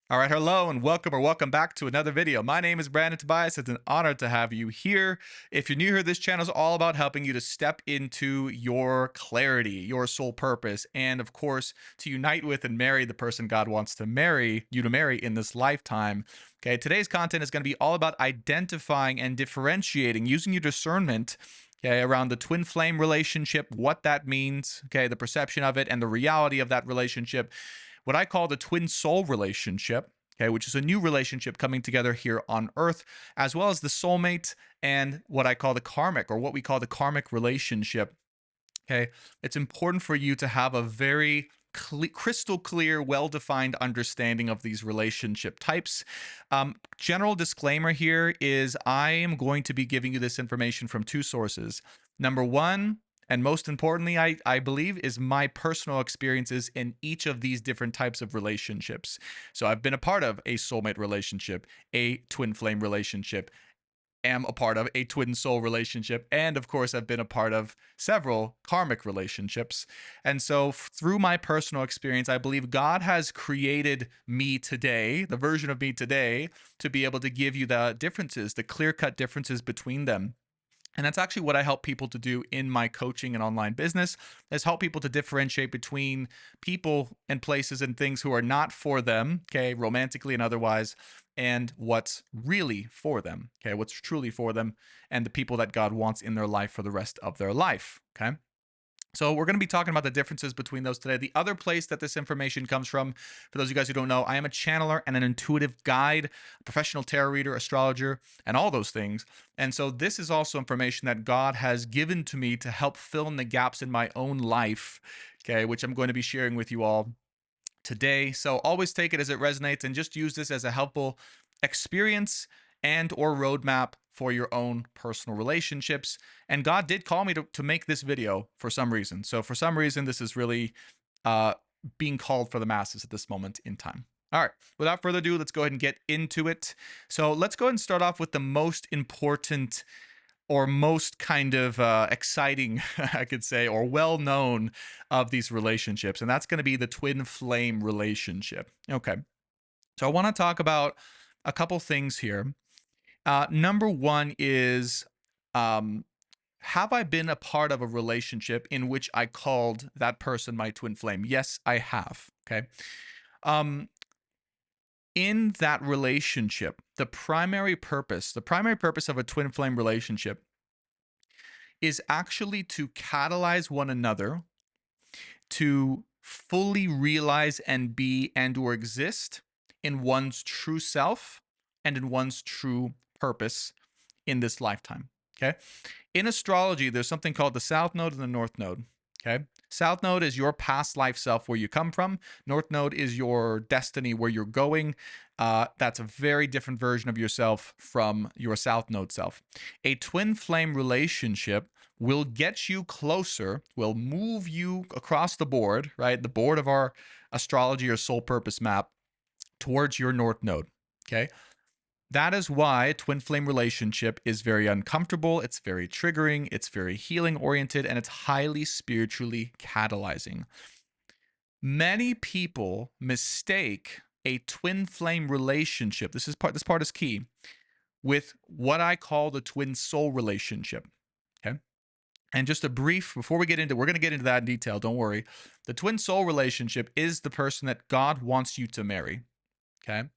All right, hello and welcome or welcome back to another video. My name is Brandon Tobias. It's an honor to have you here. If you're new here, this channel is all about helping you to step into your clarity, your soul purpose, and of course, to unite with and marry the person God wants to marry you to marry in this lifetime. Okay, today's content is going to be all about identifying and differentiating using your discernment. Okay, around the twin flame relationship, what that means, okay, the perception of it and the reality of that relationship, what I call the twin soul relationship, okay, which is a new relationship coming together here on Earth, as well as the soulmate and what I call the karmic or what we call the karmic relationship. Okay, it's important for you to have a very crystal clear, well defined understanding of these relationship types. General disclaimer here is I am going to be giving you this information from two sources. Number one, and most importantly, I believe, is my personal experiences in each of these different types of relationships. So I've been a part of a soulmate relationship, a twin flame relationship, am a part of a twin soul relationship, and of course I've been a part of several karmic relationships. And so through my personal experience, I believe God has created me today, the version of me today, to be able to give you the differences, the clear-cut differences between them. And that's actually what I help people to do in my coaching and online business, is help people to differentiate between people and places and things who are not for them, okay, romantically and otherwise, and what's really for them, okay, what's truly for them, and the people that God wants in their life for the rest of their life, okay? So we're going to be talking about the differences between those today. The other place that this information comes from, for those of you guys who don't know, I am a channeler and an intuitive guide, a professional tarot reader, astrologer, and all those things. And so this is also information that God has given to me to help fill in the gaps in my own life, okay, which I'm going to be sharing with you all today. So always take it as it resonates and just use this as a helpful experience and or roadmap for your own personal relationships. And God did call me to make this video for some reason. So for some reason, this is really uh, being called for the masses at this moment in time. All right, without further ado, let's go ahead and get into it. So let's go ahead and start off with the most important or most kind of exciting, I could say, or well known of these relationships. And that's going to be the twin flame relationship. Okay. So I want to talk about a couple things here. Number one is, um, have I been a part of a relationship in which I called that person my twin flame? Yes, I have. Okay. Um, in that relationship, the primary purpose of a twin flame relationship is actually to catalyze one another to fully realize and be and or exist in one's true self and in one's true purpose in this lifetime. Okay. In astrology, there's something called the South Node and the North Node. Okay. South Node is your past life self, where you come from. North Node is your destiny, where you're going. That's a very different version of yourself from your South Node self. A twin flame relationship will get you closer, will move you across the board, right? The board of our astrology or soul purpose map towards your North Node. Okay. That is why a twin flame relationship is very uncomfortable, it's very triggering, it's very healing oriented, and it's highly spiritually catalyzing. Many people mistake a twin flame relationship. This part is key, with what I call the twin soul relationship. Okay. And just a brief before we're going to get into that in detail, don't worry. The twin soul relationship is the person that God wants you to marry. Okay.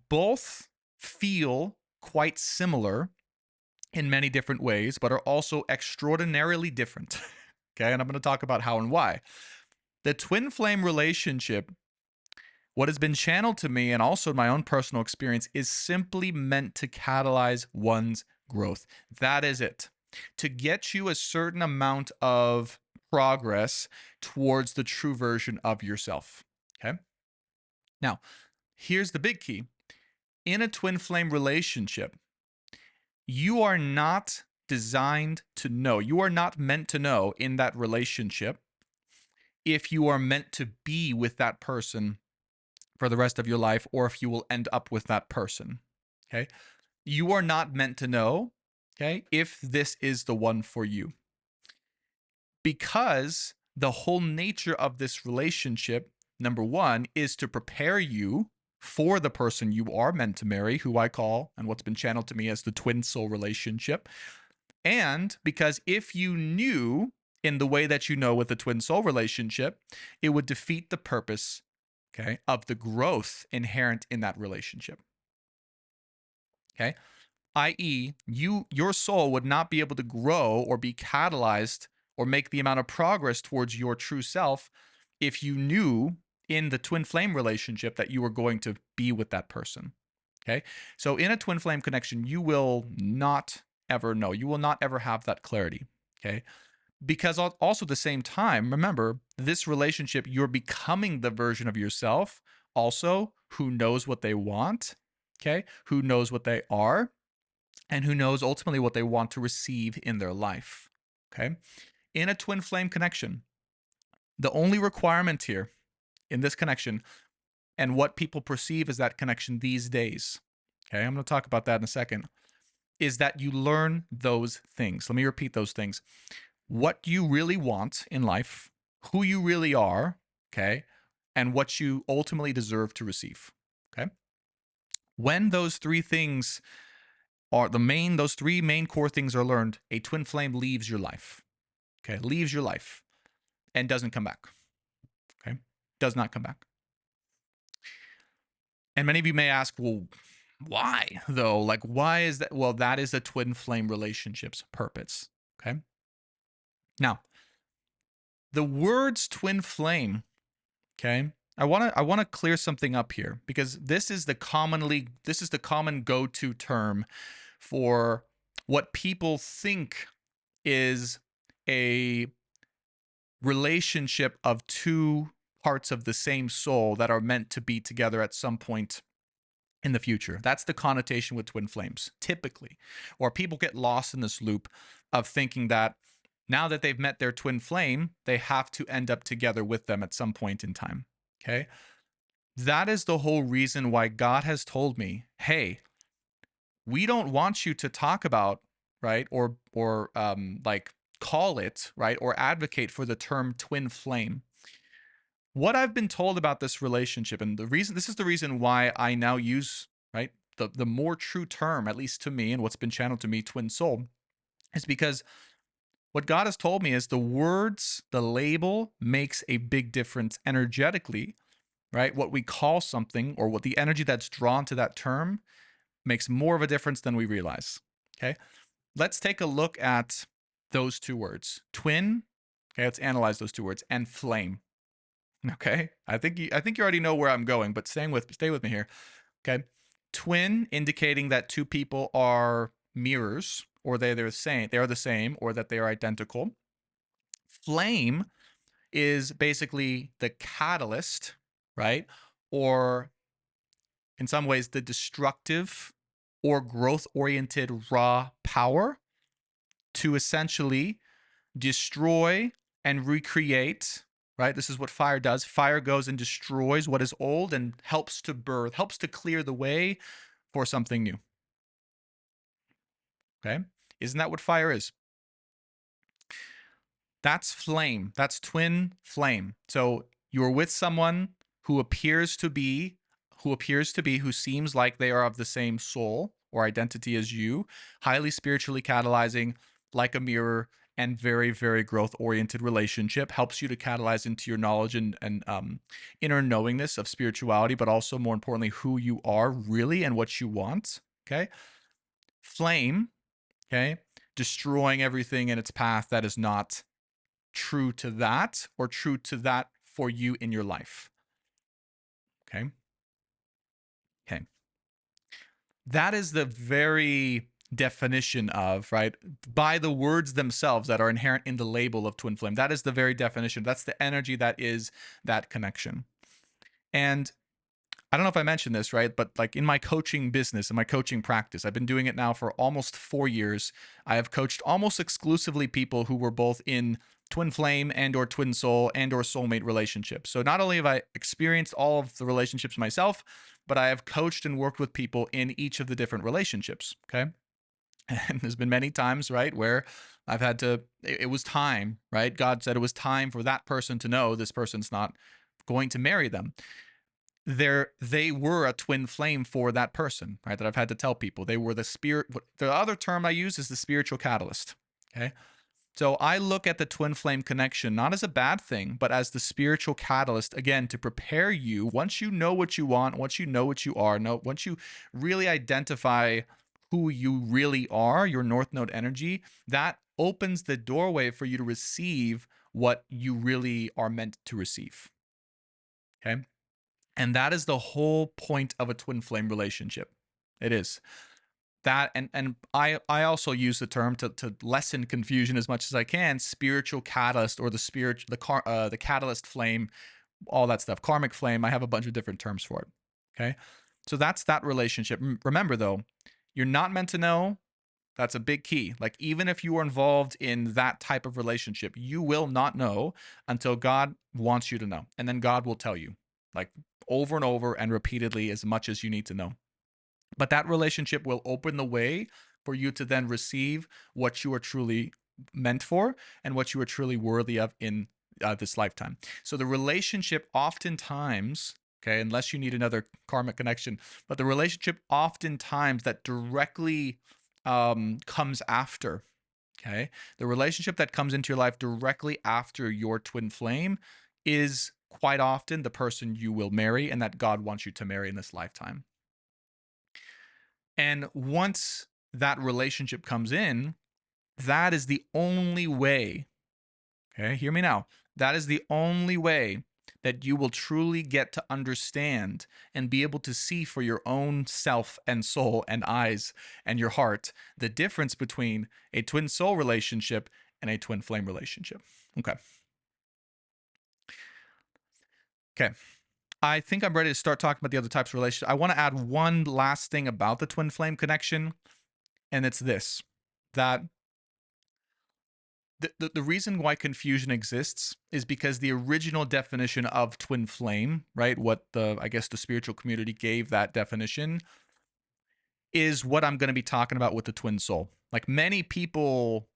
Both feel quite similar in many different ways, but are also extraordinarily different. Okay, and I'm going to talk about how and why. The twin flame relationship, what has been channeled to me and also my own personal experience, is simply meant to catalyze one's growth. That is it. To get you a certain amount of progress towards the true version of yourself. Okay. Now, here's the big key. In a twin flame relationship, you are not designed to know, you are not meant to know in that relationship if you are meant to be with that person for the rest of your life or if you will end up with that person. Okay. You are not meant to know, okay, if this is the one for you, because the whole nature of this relationship number one, is to prepare you for the person you are meant to marry, who I call, and what's been channeled to me as the twin soul relationship. And because if you knew in the way that you know with the twin soul relationship, it would defeat the purpose, okay, of the growth inherent in that relationship. Okay? I.e., your soul would not be able to grow or be catalyzed or make the amount of progress towards your true self if you knew in the twin flame relationship that you were going to be with that person. Okay? So in a twin flame connection, you will not ever know. You will not ever have that clarity. Okay? Because also at the same time, remember, this relationship, you're becoming the version of yourself also who knows what they want, okay? Who knows what they are, and who knows ultimately what they want to receive in their life, okay? In a twin flame connection, the only requirement here in this connection and what people perceive as that connection these days, okay? I'm going to talk about that in a second, is that you learn those things. Let me repeat those things. What you really want in life, who you really are, okay, and what you ultimately deserve to receive, okay? When those three things are those three main core things are learned, a twin flame leaves your life, okay, leaves your life and doesn't come back, okay, does not come back. And many of you may ask, well, why though? Like, why is that? Well, that is a twin flame relationship's purpose, okay? Now, the words twin flame, okay, I want to clear something up here because this is the common go-to term for what people think is a relationship of two parts of the same soul that are meant to be together at some point in the future. That's the connotation with twin flames, typically. Or people get lost in this loop of thinking that now that they've met their twin flame, they have to end up together with them at some point in time. Okay? That is the whole reason why God has told me, hey, we don't want you to talk about, right, or like call it, right, or advocate for the term twin flame. What I've been told about this relationship, and this is the reason why I now use, right, the more true term, at least to me, and what's been channeled to me, twin soul, is because what God has told me is the words, the label makes a big difference energetically, right? What we call something or what the energy that's drawn to that term makes more of a difference than we realize. Okay. Let's take a look at those two words, twin. Okay. Let's analyze those two words, and flame. Okay. I think you already know where I'm going, but stay with me here. Okay. Twin indicating that two people are mirrors, or they are the same, or that they are identical. Flame is basically the catalyst, right? Or in some ways, the destructive or growth oriented raw power to essentially destroy and recreate, right? This is what fire does. Fire goes and destroys what is old and helps to clear the way for something new. Okay? Isn't that what fire is? That's flame. That's twin flame. So you're with someone who who seems like they are of the same soul or identity as you, highly spiritually catalyzing, like a mirror, and very, very growth oriented relationship, helps you to catalyze into your knowledge and inner knowingness of spirituality, but also more importantly, who you are really and what you want. Okay. Flame, okay, destroying everything in its path that is not true to that or true to that for you in your life. Okay. Okay. That is the very definition of, right, by the words themselves that are inherent in the label of twin flame. That is the very definition. That's the energy that is that connection. And I don't know if I mentioned this, right? But like in my coaching business, in my coaching practice, I've been doing it now for almost 4 years. I have coached almost exclusively people who were both in twin flame and or twin soul and or soulmate relationships. So not only have I experienced all of the relationships myself, but I have coached and worked with people in each of the different relationships. Okay. And there's been many times, right, where I've had to, it was time, right? God said it was time for that person to know this person's not going to marry them. They were a twin flame for that person, right? That I've had to tell people. They were the spirit. The other term I use is the spiritual catalyst. Okay. So I look at the twin flame connection not as a bad thing, but as the spiritual catalyst, again, to prepare you. Once you know what you want, once you know what you are, once you really identify who you really are, your North Node energy, that opens the doorway for you to receive what you really are meant to receive. Okay. And that is the whole point of a twin flame relationship. It is that, and I also use the term to lessen confusion as much as I can. Spiritual catalyst, or the catalyst flame, all that stuff. Karmic flame. I have a bunch of different terms for it. Okay, so that's that relationship. Remember though, you're not meant to know. That's a big key. Like, even if you are involved in that type of relationship, you will not know until God wants you to know. And then God will tell you, like, over and over and repeatedly, as much as you need to know. But that relationship will open the way for you to then receive what you are truly meant for and what you are truly worthy of in this lifetime. So the relationship oftentimes, okay, unless you need another karmic connection, but the relationship oftentimes that directly comes after, okay, the relationship that comes into your life directly after your twin flame is quite often the person you will marry and that God wants you to marry in this lifetime. And once that relationship comes in, that is the only way, okay, hear me now. That is the only way that you will truly get to understand and be able to see for your own self and soul and eyes and your heart the difference between a twin soul relationship and a twin flame relationship. Okay. Okay. I think I'm ready to start talking about the other types of relationships. I want to add one last thing about the twin flame connection, and it's this: that the reason why confusion exists is because the original definition of twin flame, right? What I guess the spiritual community gave that definition, is what I'm going to be talking about with the twin soul. Like, many people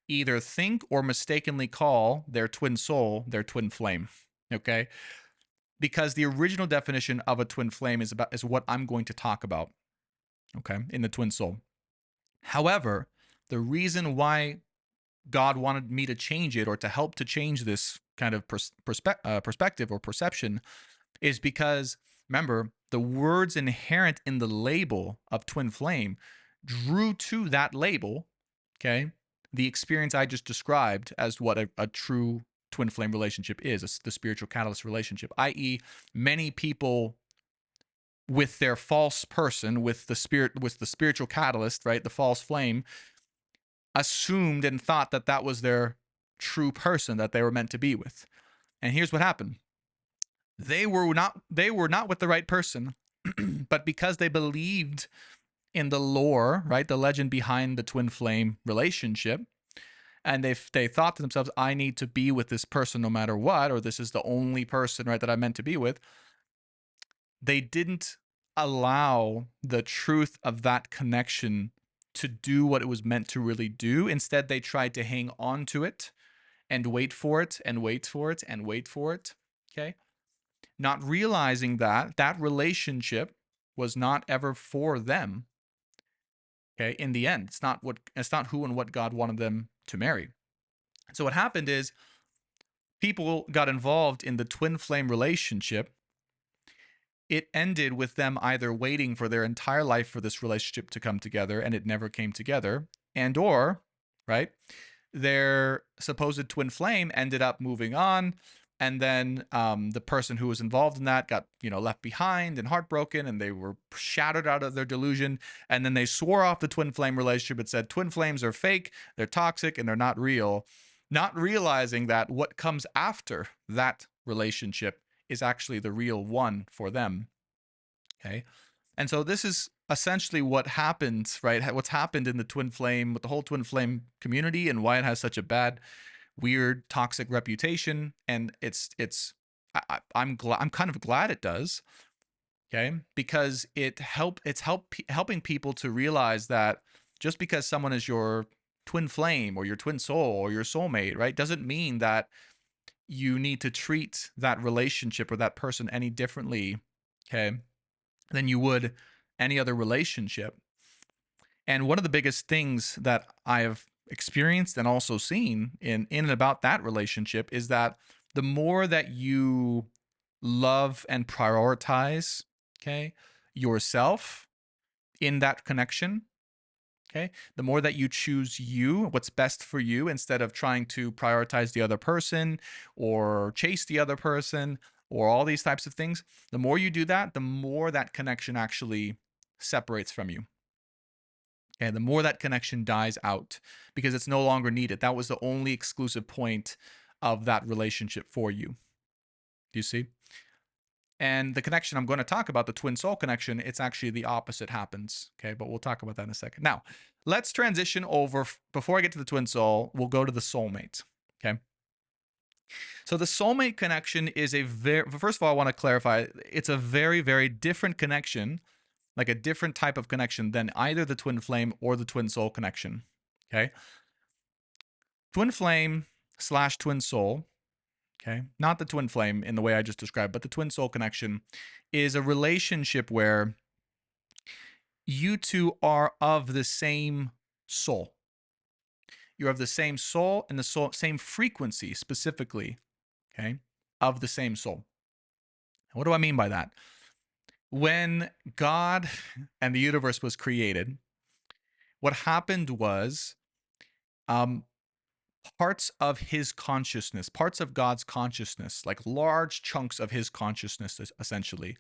either think or mistakenly call their twin soul their twin flame. Okay? Because the original definition of a twin flame is what I'm going to talk about, okay, in the twin soul. However, the reason why God wanted me to change it, or to help to change this kind of perspective or perception, is because, remember, the words inherent in the label of twin flame drew to that label, okay, the experience I just described as what a true twin flame relationship is, the spiritual catalyst relationship, i.e., many people with their false person, with the spiritual catalyst, right, the false flame, assumed and thought that that was their true person that they were meant to be with. And here's what happened: they were not with the right person, but because they believed in the lore, right, the legend behind the twin flame relationship, and they thought to themselves, I need to be with this person no matter what, or this is the only person, right, that I'm meant to be with. They didn't allow the truth of that connection to do what it was meant to really do. Instead, they tried to hang on to it and wait for it and wait for it and wait for it. Okay. Not realizing that that relationship was not ever for them. Okay. In the end, it's not who and what God wanted them to marry. So what happened is, people got involved in the twin flame relationship. It ended with them either waiting for their entire life for this relationship to come together, and it never came together, and or, right, their supposed twin flame ended up moving on, and then the person who was involved in that got, left behind and heartbroken, and they were shattered out of their delusion, and then they swore off the twin flame relationship and said twin flames are fake, they're toxic, and they're not real, not realizing that what comes after that relationship is actually the real one for them. Okay. And so this is essentially what happened, right? What's happened in the twin flame, with the whole twin flame community, and why it has such a bad, weird, toxic reputation. And I'm kind of glad it does. Okay. Because helping people to realize that just because someone is your twin flame or your twin soul or your soulmate, right, doesn't mean that you need to treat that relationship or that person any differently, okay, than you would any other relationship. And one of the biggest things that I have experienced and also seen in and about that relationship is that the more that you love and prioritize, okay, yourself in that connection, okay, the more that you choose you, what's best for you, instead of trying to prioritize the other person or chase the other person or all these types of things, the more you do that, the more that connection actually separates from you. Okay, the more that connection dies out because it's no longer needed. That was the only exclusive point of that relationship for you. Do you see? And the connection I'm going to talk about, the twin soul connection, it's actually the opposite happens. Okay, but we'll talk about that in a second. Now, let's transition over. Before I get to the twin soul, we'll go to the soulmate. Okay. So the soulmate connection is a very, first of all, I want to clarify, it's a very, very different connection, like a different type of connection than either the twin flame or the twin soul connection. Okay. Twin flame slash twin soul, okay, not the twin flame in the way I just described, but the twin soul connection is a relationship where you two are of the same soul. You're of the same soul and the same frequency specifically, okay, of the same soul. What do I mean by that? When God and the universe was created, what happened was um, parts of his consciousness, parts of God's consciousness, like large chunks of his consciousness, essentially,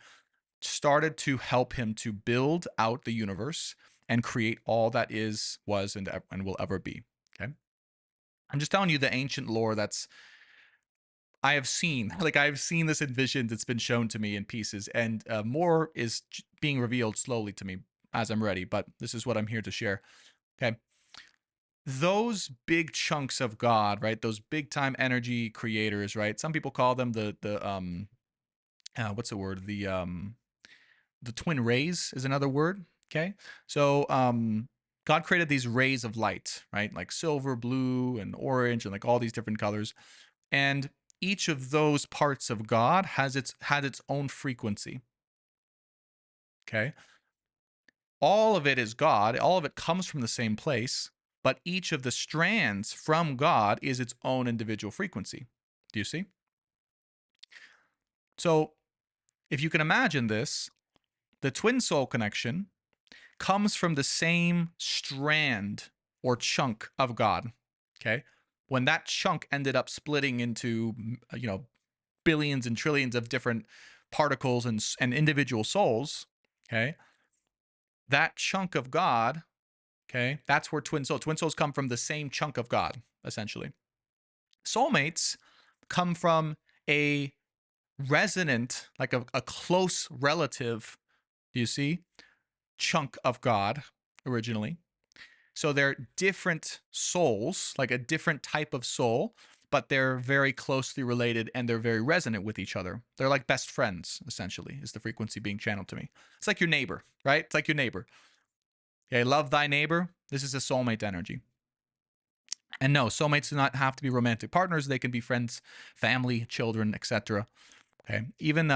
started to help him to build out the universe and create all that is, was, and will ever be. Okay. I'm just telling you the ancient lore that's I have seen. Like I've seen this in visions. It's been shown to me in pieces, and more is being revealed slowly to me as I'm ready. But this is what I'm here to share. Okay. Those big chunks of God, right? Those big time energy creators, right? Some people call them the what's the word? The twin rays is another word. Okay. So God created these rays of light, right? Like silver, blue, and orange, and like all these different colors. And each of those parts of God had its own frequency. Okay. All of it is God, all of it comes from the same place, but each of the strands from God is its own individual frequency. Do you see? So, if you can imagine this, the twin soul connection comes from the same strand or chunk of God. Okay. When that chunk ended up splitting into, billions and trillions of different particles and individual souls, okay, that chunk of God, okay, that's where twin souls come from the same chunk of God, essentially. Soulmates come from a resonant, like a close relative, do you see, chunk of God originally. So they're different souls, like a different type of soul, but they're very closely related and they're very resonant with each other. They're like best friends, essentially, is the frequency being channeled to me. It's like your neighbor, right? It's like your neighbor. Okay, love thy neighbor. This is a soulmate energy. And no, soulmates do not have to be romantic partners. They can be friends, family, children, etc. Okay, even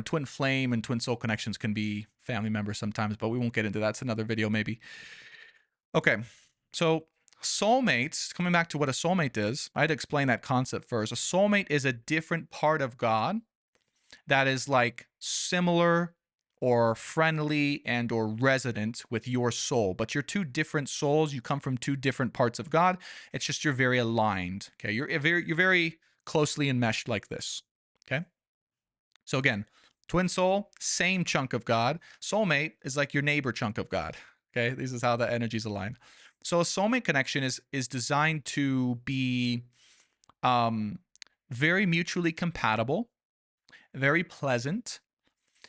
twin flame and twin soul connections can be family members sometimes, but we won't get into that. It's another video maybe. Okay, so soulmates, coming back to what a soulmate is, I had to explain that concept first. A soulmate is a different part of God that is like similar or friendly and or resonant with your soul, but you're two different souls. You come from two different parts of God. It's just you're very aligned. Okay, you're very closely enmeshed like this. Okay, so again, twin soul, same chunk of God. Soulmate is like your neighbor chunk of God. Okay, this is how the energies align. So a soulmate connection is designed to be very mutually compatible, very pleasant,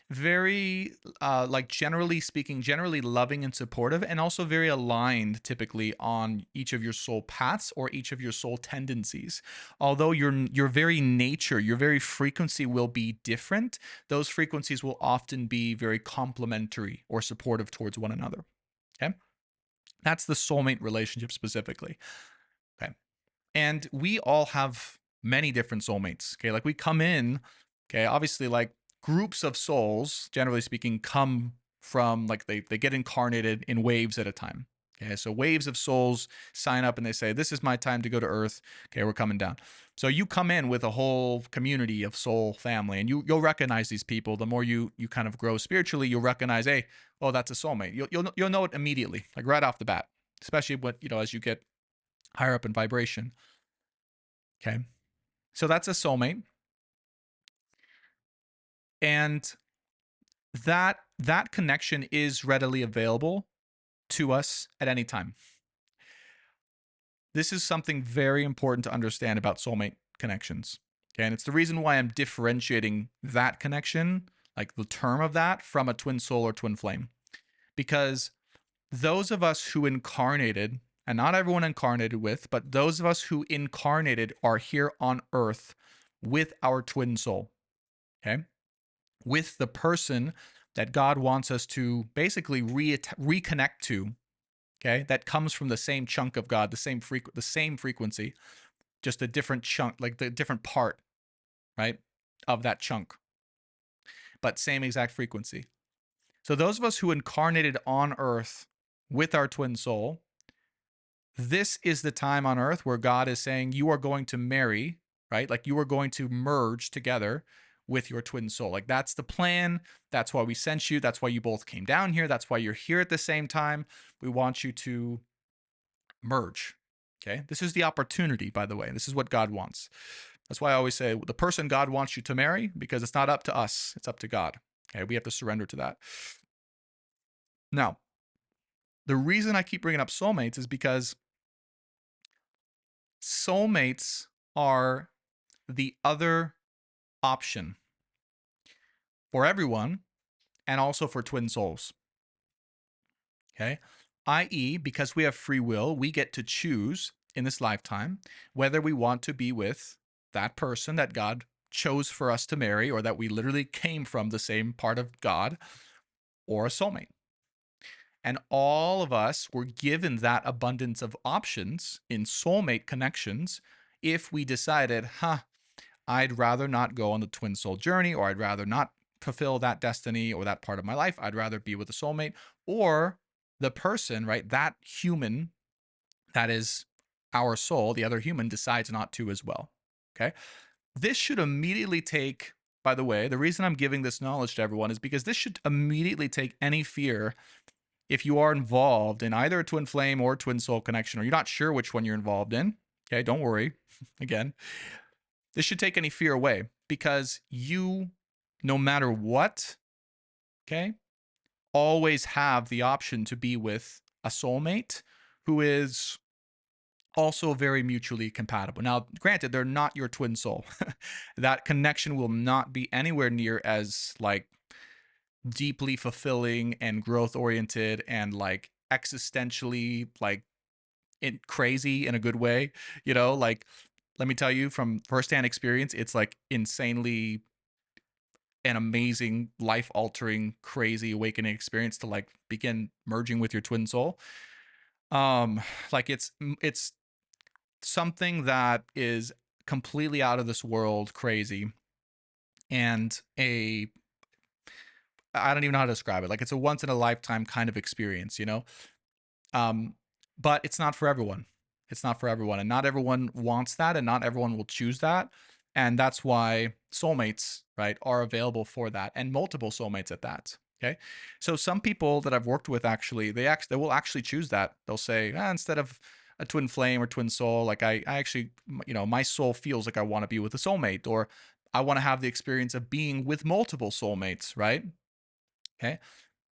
very like generally speaking, generally loving and supportive, and also very aligned typically on each of your soul paths or each of your soul tendencies. Although your very nature, your very frequency will be different, those frequencies will often be very complementary or supportive towards one another. Okay, that's the soulmate relationship specifically. Okay, and we all have many different soulmates. Okay, like we come in, okay, obviously like groups of souls, generally speaking, come from like they get incarnated in waves at a time. Okay, so waves of souls sign up and they say, "This is my time to go to Earth." Okay, we're coming down. So you come in with a whole community of soul family, and you'll recognize these people. The more you kind of grow spiritually, you'll recognize, hey, oh, that's a soulmate. You'll know it immediately, like right off the bat. Especially when as you get higher up in vibration. Okay, so that's a soulmate, and that connection is readily available to us at any time. This is something very important to understand about soulmate connections. Okay, and it's the reason why I'm differentiating that connection, like the term of that, from a twin soul or twin flame. Because those of us who incarnated, and not everyone incarnated with, but those of us who incarnated are here on earth with our twin soul. Okay, with the person that God wants us to basically reconnect to. Okay, that comes from the same chunk of God, the same frequency, just a different chunk, like the different part, right, of that chunk, but same exact frequency. So those of us who incarnated on Earth with our twin soul, this is the time on Earth where God is saying you are going to marry, right? Like you are going to merge together with your twin soul. Like that's the plan. That's why we sent you. That's why you both came down here. That's why you're here at the same time. We want you to merge. Okay. This is the opportunity, by the way. This is what God wants. That's why I always say the person God wants you to marry, because it's not up to us, it's up to God. Okay. We have to surrender to that. Now, the reason I keep bringing up soulmates is because soulmates are the other option for everyone and also for twin souls. Okay. I.e., because we have free will, we get to choose in this lifetime whether we want to be with that person that God chose for us to marry, or that we literally came from the same part of God, or a soulmate. And all of us were given that abundance of options in soulmate connections if we decided, I'd rather not go on the twin soul journey, or I'd rather not fulfill that destiny or that part of my life. I'd rather be with a soulmate, or the person, right? That human that is our soul, the other human, decides not to as well. Okay. This should immediately take, by the way, the reason I'm giving this knowledge to everyone is because this should immediately take any fear if you are involved in either a twin flame or twin soul connection, or you're not sure which one you're involved in. Okay. Don't worry. Again, this should take any fear away, because you, no matter what, okay, always have the option to be with a soulmate who is also very mutually compatible. Now, granted, they're not your twin soul. That connection will not be anywhere near as like deeply fulfilling and growth oriented and like existentially like crazy in a good way, like let me tell you from firsthand experience, it's like insanely an amazing, life altering, crazy awakening experience to like begin merging with your twin soul. Like it's something that is completely out of this world crazy, and I don't even know how to describe it. Like it's a once in a lifetime kind of experience, Um, but it's not for everyone. It's not for everyone, and not everyone wants that, and not everyone will choose that. And that's why soulmates, right, are available for that, and multiple soulmates at that. Okay, so some people that I've worked with actually, they will actually choose that. They'll say, instead of a twin flame or twin soul, like I actually, my soul feels like I want to be with a soulmate, or I want to have the experience of being with multiple soulmates, right? Okay.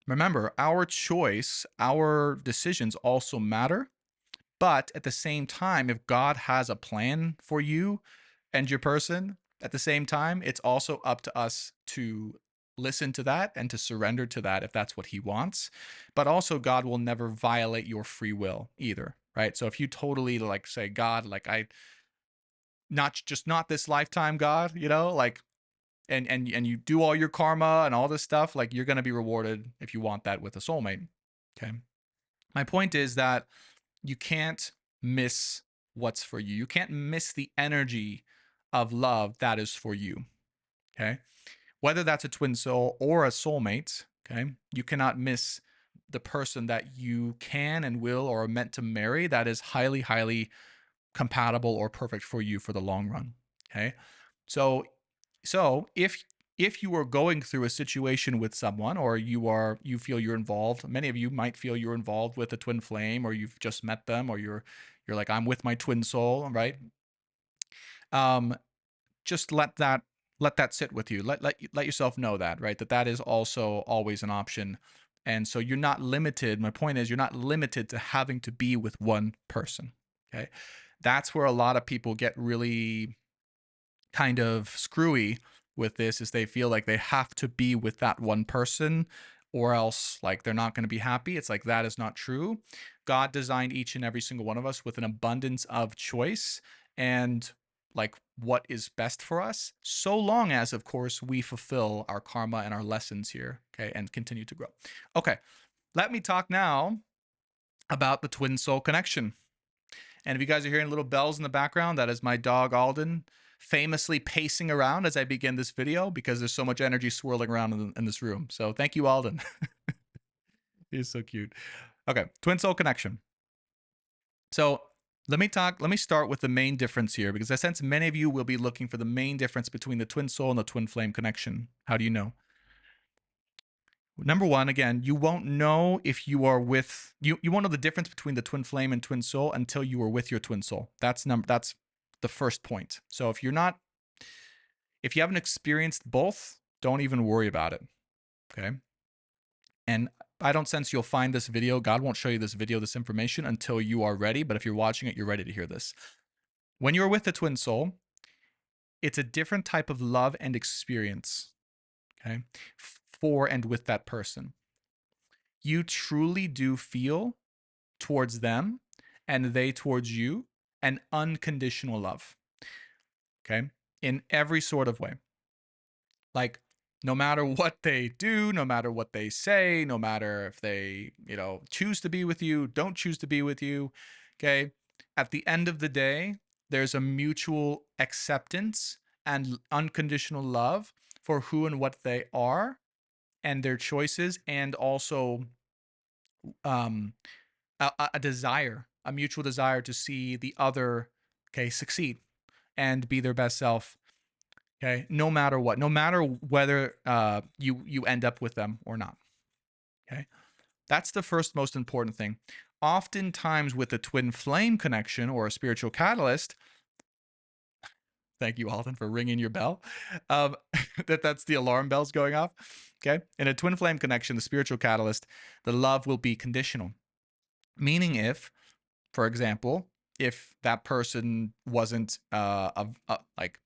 Remember, our choice, our decisions also matter. But at the same time, if God has a plan for you and your person, at the same time, it's also up to us to listen to that and to surrender to that if that's what he wants. But also, God will never violate your free will either, right? So if you totally like say, God, like not this lifetime, God, like and you do all your karma and all this stuff, like you're going to be rewarded if you want that with a soulmate. Okay. My point is that you can't miss what's for you. You can't miss the energy of love that is for you. Okay. Whether that's a twin soul or a soulmate, okay, you cannot miss the person that you can and will or are meant to marry that is highly, highly compatible or perfect for you for the long run. Okay. So if you are going through a situation with someone, or you feel you're involved, many of you might feel you're involved with a twin flame, or you've just met them, or you're like, I'm with my twin soul, right? Um, just let that sit with you. Let yourself know that, right? That is also always an option. And so you're not limited. My point is, you're not limited to having to be with one person. Okay. That's where a lot of people get really kind of screwy with this, is they feel like they have to be with that one person or else like they're not going to be happy. It's like, that is not true. God designed each and every single one of us with an abundance of choice and like what is best for us, so long as, of course, we fulfill our karma and our lessons here, okay, and continue to grow. Okay, let me talk now about the twin soul connection. And if you guys are hearing little bells in the background, that is my dog Alden famously pacing around as I begin this video because there's so much energy swirling around in this room. So thank you, Alden. He's so cute. Okay, twin soul connection. So let me start with the main difference here, because I sense many of you will be looking for the main difference between the twin soul and the twin flame connection. How do you know? Number one, again, you won't know if you are with you won't know the difference between the twin flame and twin soul until you are with your twin soul. That's the first point. So if you haven't experienced both, don't even worry about it. Okay? And I don't sense you'll find this video. God won't show you this video, this information, until you are ready. But if you're watching it, you're ready to hear this. When you're with the twin soul, it's a different type of love and experience. Okay? For and with that person. You truly do feel towards them and they towards you an unconditional love. Okay? In every sort of way. Like, no matter what they do, no matter what they say, no matter if they, choose to be with you, don't choose to be with you, okay? At the end of the day, there's a mutual acceptance and unconditional love for who and what they are and their choices, and also um, a desire, a mutual desire to see the other, okay, succeed and be their best self. Okay, no matter what, no matter whether you end up with them or not. Okay, that's the first most important thing. Oftentimes, with the twin flame connection or a spiritual catalyst, thank you, Alden, for ringing your bell. That's the alarm bells going off. Okay, in a twin flame connection, the spiritual catalyst, the love will be conditional. Meaning, if, for example, if that person wasn't like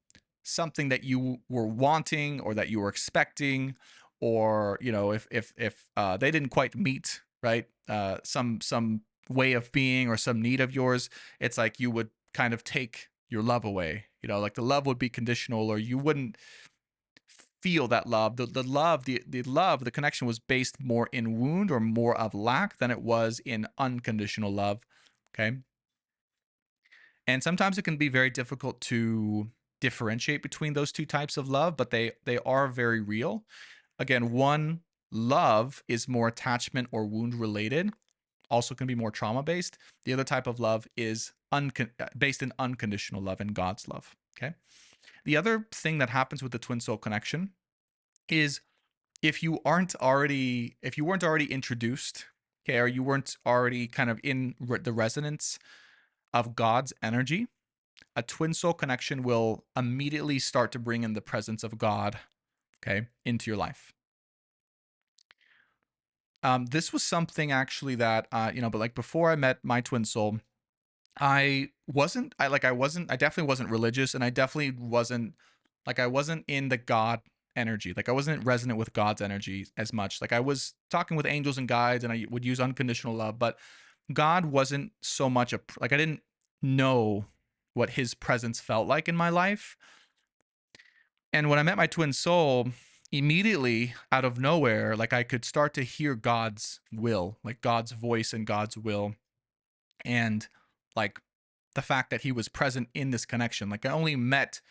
something that you were wanting or that you were expecting, or if they didn't quite meet, right, some way of being or some need of yours, it's like you would kind of take your love away. Like the love would be conditional, or you wouldn't feel that love. The love, the connection was based more in wound or more of lack than it was in unconditional love. Okay. And sometimes it can be very difficult to differentiate between those two types of love, but they are very real. Again, one, love is more attachment or wound related, also can be more trauma based. The other type of love is based in unconditional love and God's love. Okay. The other thing that happens with the twin soul connection is if you weren't already introduced, okay, or you weren't already kind of in the resonance of God's energy, a twin soul connection will immediately start to bring in the presence of God, okay, into your life. This was something actually that, but like before I met my twin soul, I definitely wasn't religious, and I definitely wasn't in the God energy. Like I wasn't resonant with God's energy as much. Like I was talking with angels and guides, and I would use unconditional love, but God wasn't so much I didn't know what his presence felt like in my life. And when I met my twin soul, immediately out of nowhere, like I could start to hear God's will, like God's voice and God's will. And like the fact that he was present in this connection. Like I only met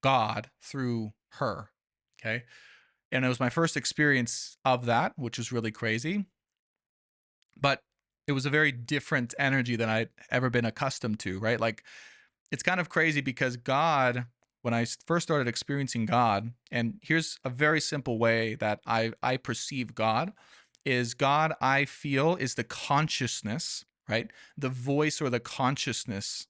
God through her. Okay. And it was my first experience of that, which was really crazy. But it was a very different energy than I'd ever been accustomed to, right? Like, it's kind of crazy because God, when I first started experiencing God, and here's a very simple way that I perceive God, is God, I feel, is the consciousness, right? The voice or the consciousness,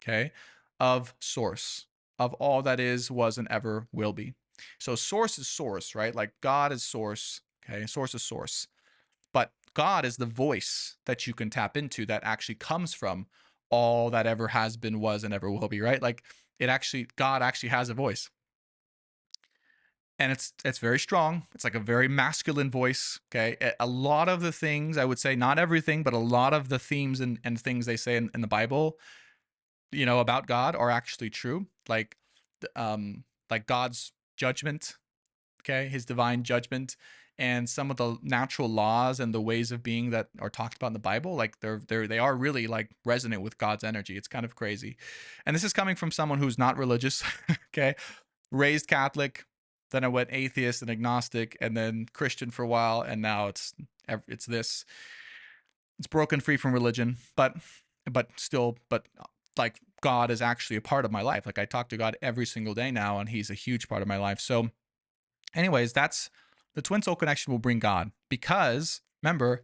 okay, of source, of all that is, was, and ever will be. So source is source, right? Like God is source, okay? Source is source. But God is the voice that you can tap into that actually comes from all that ever has been, was, and ever will be, right? Like God actually has a voice. And it's very strong. It's like a very masculine voice. Okay. A lot of the things, I would say, not everything, but a lot of the themes and things they say in the Bible, about God are actually true. Like God's judgment, okay, his divine judgment, and some of the natural laws and the ways of being that are talked about in the Bible, like they are really like resonant with God's energy. It's kind of crazy. And this is coming from someone who's not religious, okay, raised Catholic, then I went atheist and agnostic, and then Christian for a while, and now it's this. It's broken free from religion, but still, but like God is actually a part of my life. Like I talk to God every single day now, and he's a huge part of my life. So anyways, that's the twin soul connection will bring God, because remember,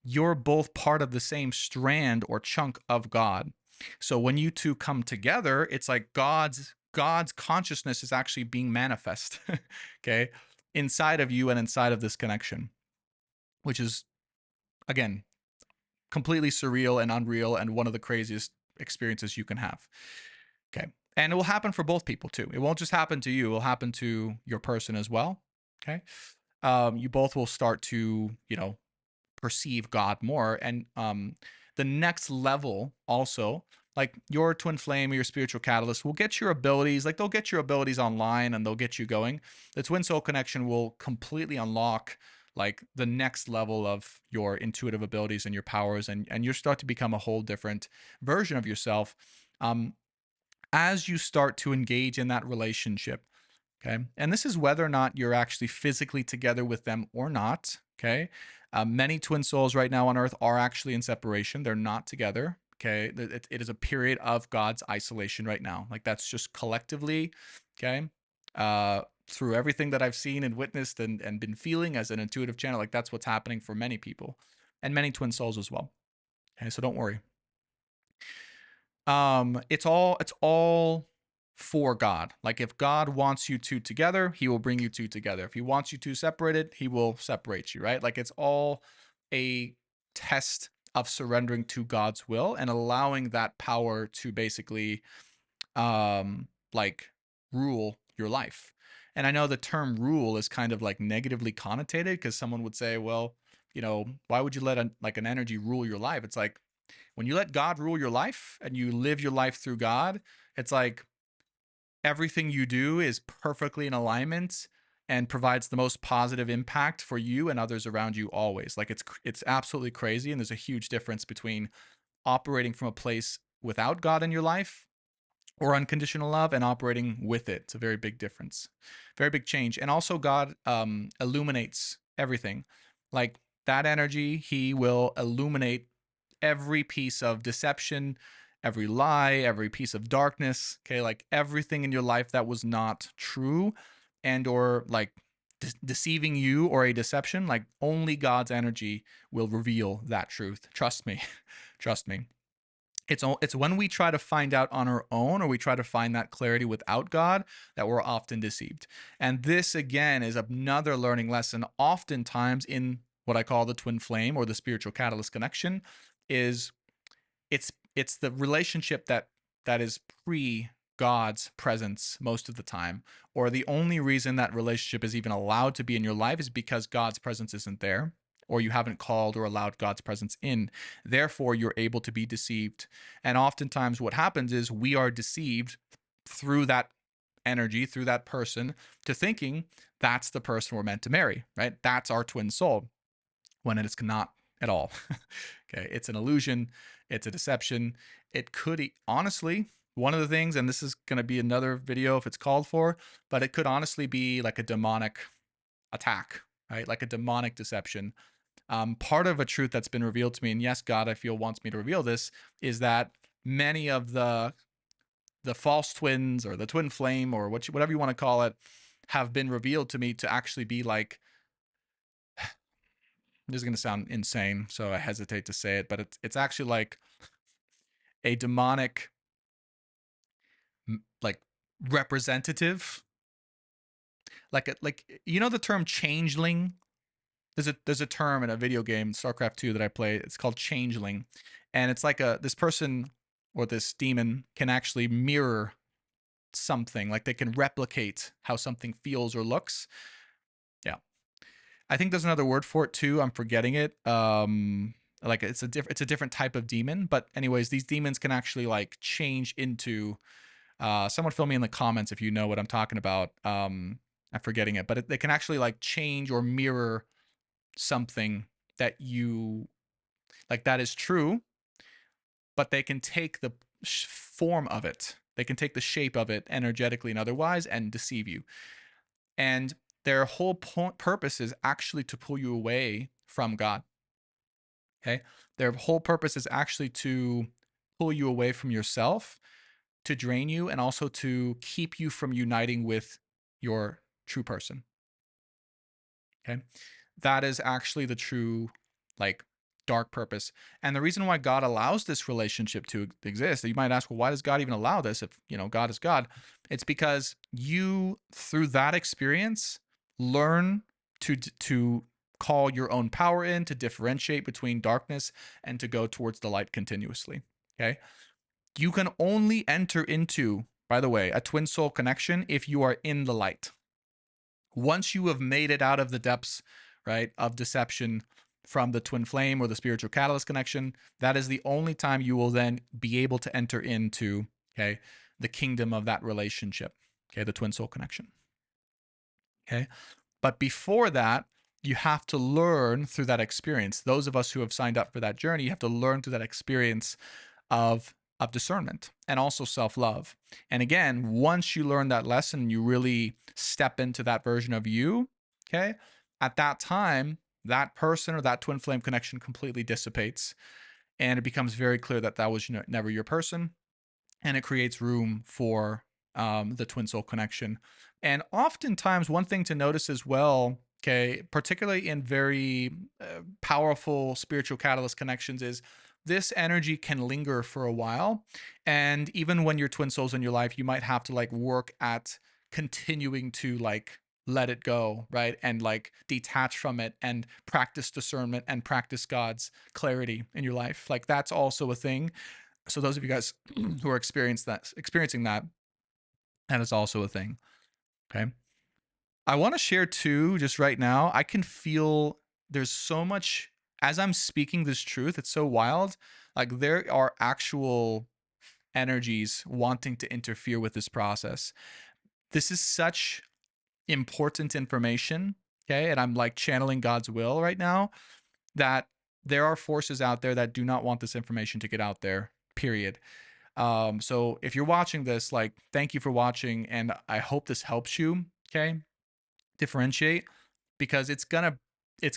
you're both part of the same strand or chunk of God. So when you two come together, it's like God's consciousness is actually being manifest, okay, inside of you and inside of this connection, which is, again, completely surreal and unreal and one of the craziest experiences you can have. Okay. And it will happen for both people too. It won't just happen to you, it will happen to your person as well. Okay. You both will start to, perceive God more. And the next level also, like your twin flame or your spiritual catalyst will get your abilities, like they'll get your abilities online and they'll get you going. The twin soul connection will completely unlock like the next level of your intuitive abilities and your powers, and you start to become a whole different version of yourself as you start to engage in that relationship. Okay. And this is whether or not you're actually physically together with them or not. Okay. Many twin souls right now on earth are actually in separation. They're not together. Okay. It is a period of God's isolation right now. Like that's just collectively. Okay. Through everything that I've seen and witnessed and been feeling as an intuitive channel, like that's what's happening for many people and many twin souls as well. Okay. So don't worry. It's all for God. Like if God wants you two together, he will bring you two together. If he wants you two separated, he will separate you, right? Like it's all a test of surrendering to God's will and allowing that power to basically like rule your life. And I know the term rule is kind of like negatively connotated because someone would say, well, why would you let an energy rule your life? It's like when you let God rule your life and you live your life through God, it's like everything you do is perfectly in alignment and provides the most positive impact for you and others around you always. Like it's absolutely crazy, and there's a huge difference between operating from a place without God in your life or unconditional love and operating with it. It's a very big difference, very big change. And also God illuminates everything. Like that energy, he will illuminate every piece of deception, every lie, every piece of darkness, okay? Like everything in your life that was not true and or like deceiving you or a deception, like only God's energy will reveal that truth. Trust me. Trust me. It's when we try to find out on our own or we try to find that clarity without God that we're often deceived. And this again is another learning lesson oftentimes in what I call the twin flame or the spiritual catalyst connection is it's the relationship that is pre God's presence most of the time, or the only reason that relationship is even allowed to be in your life is because God's presence isn't there, or you haven't called or allowed God's presence in. Therefore, you're able to be deceived. And oftentimes, what happens is we are deceived through that energy, through that person, to thinking that's the person we're meant to marry, right? That's our twin soul, when it is not at all. Okay, it's an illusion, it's a deception. It could honestly, one of the things, and this is going to be another video if it's called for, but it could honestly be like a demonic attack, right? Like a demonic deception. Part of a truth that's been revealed to me, and yes, God, I feel wants me to reveal this, is that many of the false twins or the twin flame or whatever you want to call it have been revealed to me to actually be like, this is going to sound insane, so I hesitate to say it, but it's actually like a demonic like representative, like you know the term changeling. There's a term in a video game, StarCraft 2, that I play. It's called changeling, and it's like this person or this demon can actually mirror something, like they can replicate how something feels or looks. Yeah, I think there's another word for it too. I'm forgetting it. Like it's a different type of demon. But anyways, these demons can actually like change into. Someone fill me in the comments if you know what I'm talking about. I'm forgetting it, but they can actually like change or mirror something that you like that is true, but they can take the form of it. They can take the shape of it energetically and otherwise and deceive you. And their whole purpose is actually to pull you away from God. Okay? Their whole purpose is actually to pull you away from yourself, to drain you, and also to keep you from uniting with your true person. Okay? That is actually the true, like, dark purpose. And the reason why God allows this relationship to exist, you might ask, well, why does God even allow this if, God is God? It's because you, through that experience, learn to call your own power in, to differentiate between darkness and to go towards the light continuously. Okay? You can only enter into, by the way, a twin soul connection if you are in the light. Once you have made it out of the depths, right, of deception from the twin flame or the spiritual catalyst connection, that is the only time you will then be able to enter into, okay, the kingdom of that relationship, okay, the twin soul connection. Okay. But before that, you have to learn through that experience. Those of us who have signed up for that journey, you have to learn through that experience of discernment and also self-love. And again, once you learn that lesson, you really step into that version of you, okay? At that time, that person or that twin flame connection completely dissipates, and it becomes very clear that that was never your person, and it creates room for the twin soul connection. And oftentimes, one thing to notice as well, okay, particularly in very powerful spiritual catalyst connections, is this energy can linger for a while. And even when you're twin souls in your life, you might have to like work at continuing to like let it go, right? And like detach from it and practice discernment and practice God's clarity in your life. Like that's also a thing. So those of you guys who are experiencing that, that is also a thing. Okay. I want to share too, just right now, I can feel there's so much as I'm speaking this truth, it's so wild. Like there are actual energies wanting to interfere with this process. This is such important information. Okay. And I'm like channeling God's will right now, that there are forces out there that do not want this information to get out there, period. So if you're watching this, like, thank you for watching, and I hope this helps you, okay, differentiate, because it's gonna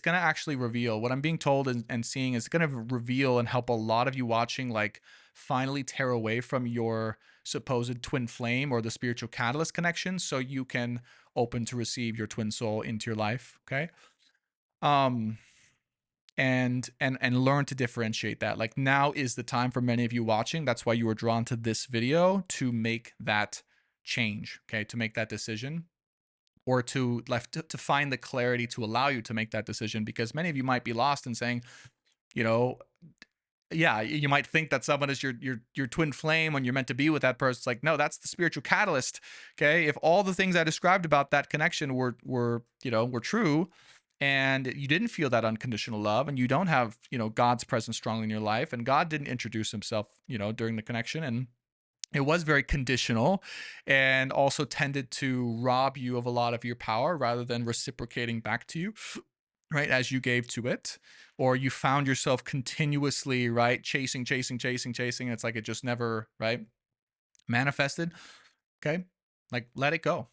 actually reveal what I'm being told and seeing is gonna reveal and help a lot of you watching, like, finally tear away from your supposed twin flame or the spiritual catalyst connection, so you can open to receive your twin soul into your life, okay? Um, and learn to differentiate that. Like now is the time for many of you watching. That's why you were drawn to this video, to make that change, okay, to make that decision, or to find the clarity to allow you to make that decision, because many of you might be lost in saying, you know, yeah, you might think that someone is your twin flame when you're meant to be with that person. It's like, no, that's the spiritual catalyst. Okay. If all the things I described about that connection were true, and you didn't feel that unconditional love, and you don't have, God's presence strongly in your life, and God didn't introduce himself, during the connection, and it was very conditional, and also tended to rob you of a lot of your power rather than reciprocating back to you, right, as you gave to it, or you found yourself continuously, right, chasing, it's like it just never, right, manifested, okay, like let it go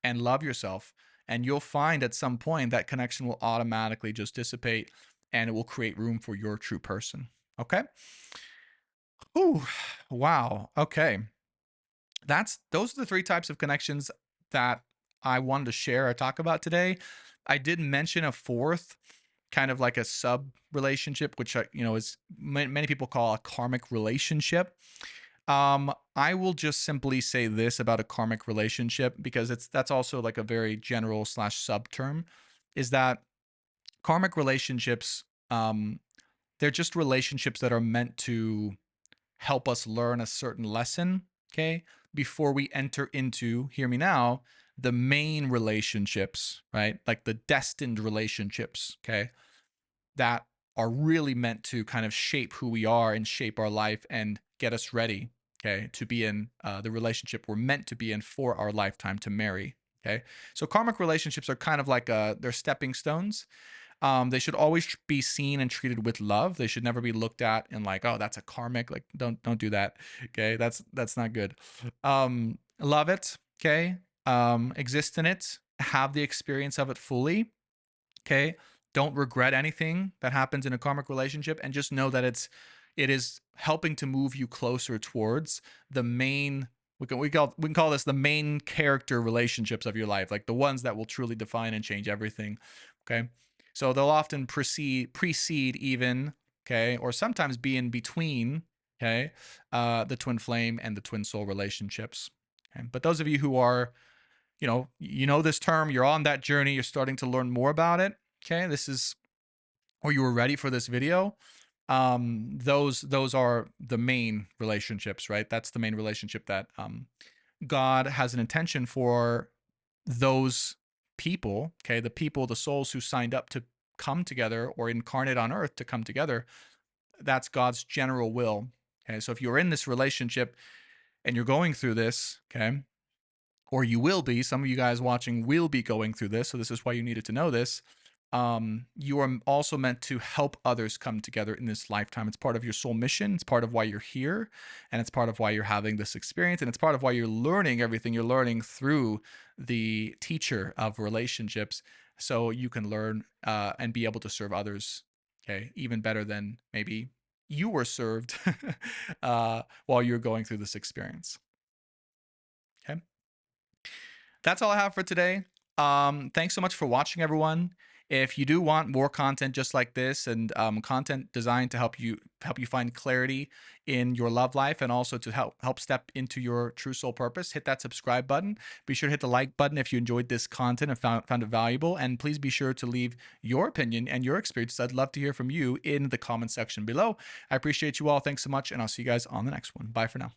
and love yourself. And you'll find at some point that connection will automatically just dissipate and it will create room for your true person. Okay. Ooh, wow. Okay. Those are the three types of connections that I wanted to share or talk about today. I did mention a fourth, kind of like a sub relationship, which is many people call a karmic relationship. I will just simply say this about a karmic relationship because that's also like a very general slash sub term, is that karmic relationships, they're just relationships that are meant to help us learn a certain lesson, okay, before we enter into, hear me now, the main relationships, right? Like the destined relationships, okay, that are really meant to kind of shape who we are and shape our life and get us ready, okay, to be in the relationship we're meant to be in for our lifetime to marry, okay? So karmic relationships are kind of like they're stepping stones. They should always be seen and treated with love. They should never be looked at and like, oh, that's a karmic. Like, don't do that. Okay, that's not good. Love it. Okay. Exist in it. Have the experience of it fully. Okay. Don't regret anything that happens in a karmic relationship, and just know that it is helping to move you closer towards the main. We can call this the main character relationships of your life, like the ones that will truly define and change everything. Okay. So they'll often precede even, okay, or sometimes be in between, okay, the twin flame and the twin soul relationships. Okay? But those of you who are, you know this term, you're on that journey, you're starting to learn more about it. Okay, this is, or you were ready for this video. Those are the main relationships, right? That's the main relationship that God has an intention for those people, okay, the souls who signed up to come together or incarnate on earth to come together. That's God's general will. Okay, so if you're in this relationship and you're going through this, okay, or you will be, some of you guys watching will be going through this, so this is why you needed to know this. You are also meant to help others come together in this lifetime. It's part of your soul mission. It's part of why you're here, and it's part of why you're having this experience, and it's part of why you're learning everything you're learning through the teacher of relationships, so you can learn and be able to serve others, okay, even better than maybe you were served while you're going through this experience. Okay. That's all I have for today. Thanks so much for watching, everyone. If you do want more content just like this, and content designed to help you find clarity in your love life, and also to help step into your true soul purpose, hit that subscribe button. Be sure to hit the like button if you enjoyed this content and found it valuable. And please be sure to leave your opinion and your experience. I'd love to hear from you in the comment section below. I appreciate you all. Thanks so much, and I'll see you guys on the next one. Bye for now.